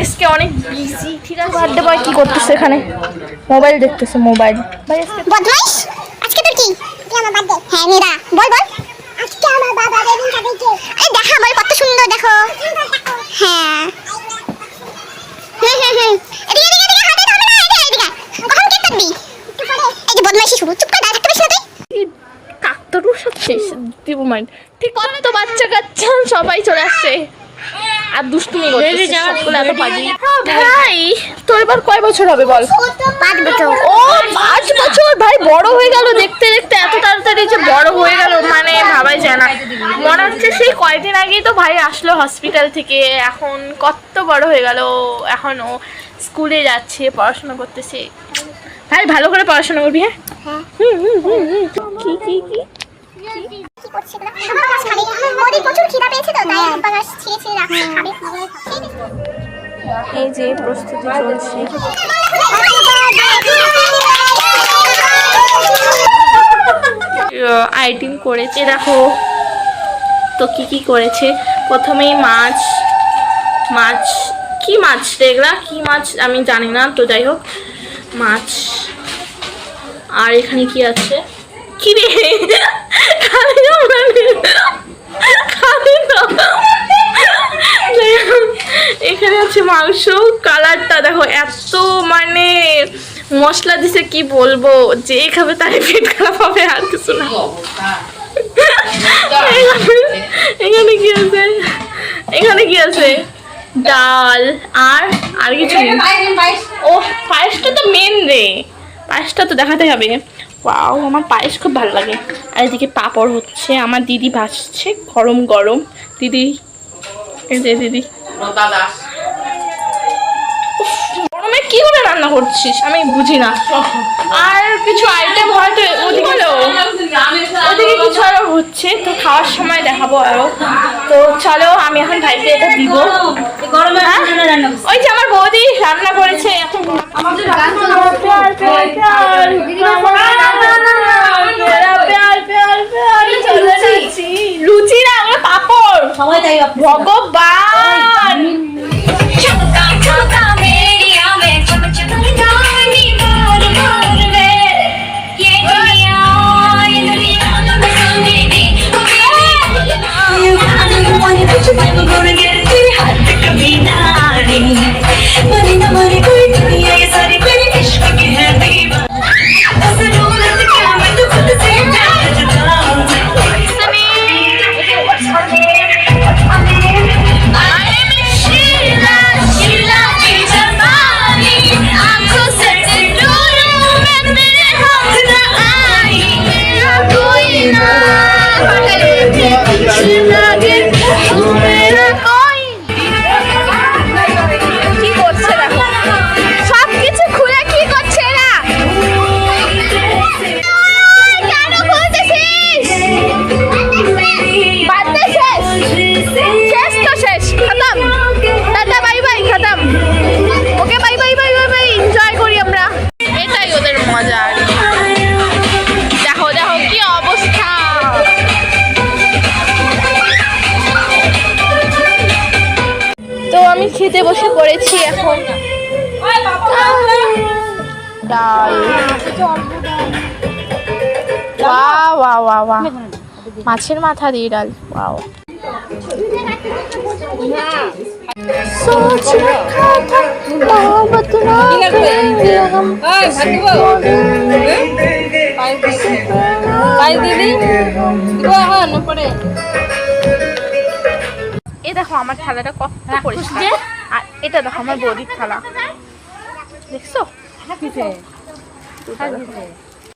আজকে অনেক বিজি। ঠিক আছে, বার্থডে বয় কি করতেছে এখানে? মোবাইল দেখতেছে। মোবাইল ভাই আজকে বদমাইশ। আজকে তোর কি? কি আমার বার্থডে? হ্যাঁ মেরা বল বল। আজকে আমার বার্থডে দিন কাটাইছে। আরে দেখা বল কত সুন্দর দেখো। হ্যাঁ এদিকে এদিকে এদিকে হাতে ধরবে না। এদিকে কখন কেক কাটবি? একটু পরে। এই যে বদমাইশি শুরু। চুপ করে দাঁড়াতে পারিস না তুই? কাকতারুর সাথে দিব মাইন্ড। ঠিক কত বাচ্চা কাচ্চা সবাই চলে আসছে আর দুষ্টুমি করতেছে সবগুলো এত পাজি। ভাই তোর এবার কয় বছর হবে বল? 5 বছর। ও 5 বছর ভাই বড় হয়ে গেল। দেখতে দেখতে এত তাড়াতাড়ি যে বড় হয়ে গেল মানে ভাবাই যায় না। মনে হচ্ছে সেই কয়েকদিন আগেই তো ভাই আসলো হসপিটাল থেকে। এখন কত বড় হয়ে গেল। এখন ও স্কুলে যাচ্ছে, পড়াশোনা করতেছে। ভাই ভালো করে পড়াশোনা করবি। হ্যাঁ কি কি কি কি করছিস না? আম্পাস খাবে। মোদি প্রচুর খিদা পেয়েছে তো তাই আম্পাস ছিঁড়ে ছিঁড়ে রাখছে খাবে। এই যে প্রস্তুতি চলছে। আইটেম করেছে দেখো তো কি কি করেছে। প্রথমেই মাছ কি মাছ এগুলা কি মাছ আমি জানি না, তো যাই হোক মাছ। আর এখানে কি আছে? কি রে এখানে আছে মাংস। কালারটা দেখো এত মানে মশলা দিছে কি বলবো, যে খাবে তারে পেট খারাপ হবে আর কিছু না। এখানে কি আছে? এখানে কি আছে? ডাল আর কিছু নেই। ও পায়েসটা তো মেন রে, পায়েসটা তো দেখাতে হবে। ওয়াও আমার পায়েস খুব ভালো লাগে। আর এদিকে পাঁপড় হচ্ছে, আমার দিদি ভাসছে গরম গরম। দিদি এই যে দিদি গরমে কি করে রান্না করছিস আমি বুঝি না। আর কিছু আইটেম হয়তো ওদিকে কিছু আরো হচ্ছে, তো খাওয়ার সময় দেখাবো আরো। তো চলো আমি এখন ভাইকে এটা দিব। ওই যে আমার বৌদি রান্না করেছে এখন। লুচি না আমরা পাপড় ভগবান। খেতে বসে পড়েছি এখন। ডাল মাছের মাথা দিয়ে ডাল। ওয়াও এ দেখো আমার থালাটা কত পরিষ্কার। আর এটা দেখো আমার বৌদির থালা, দেখছো?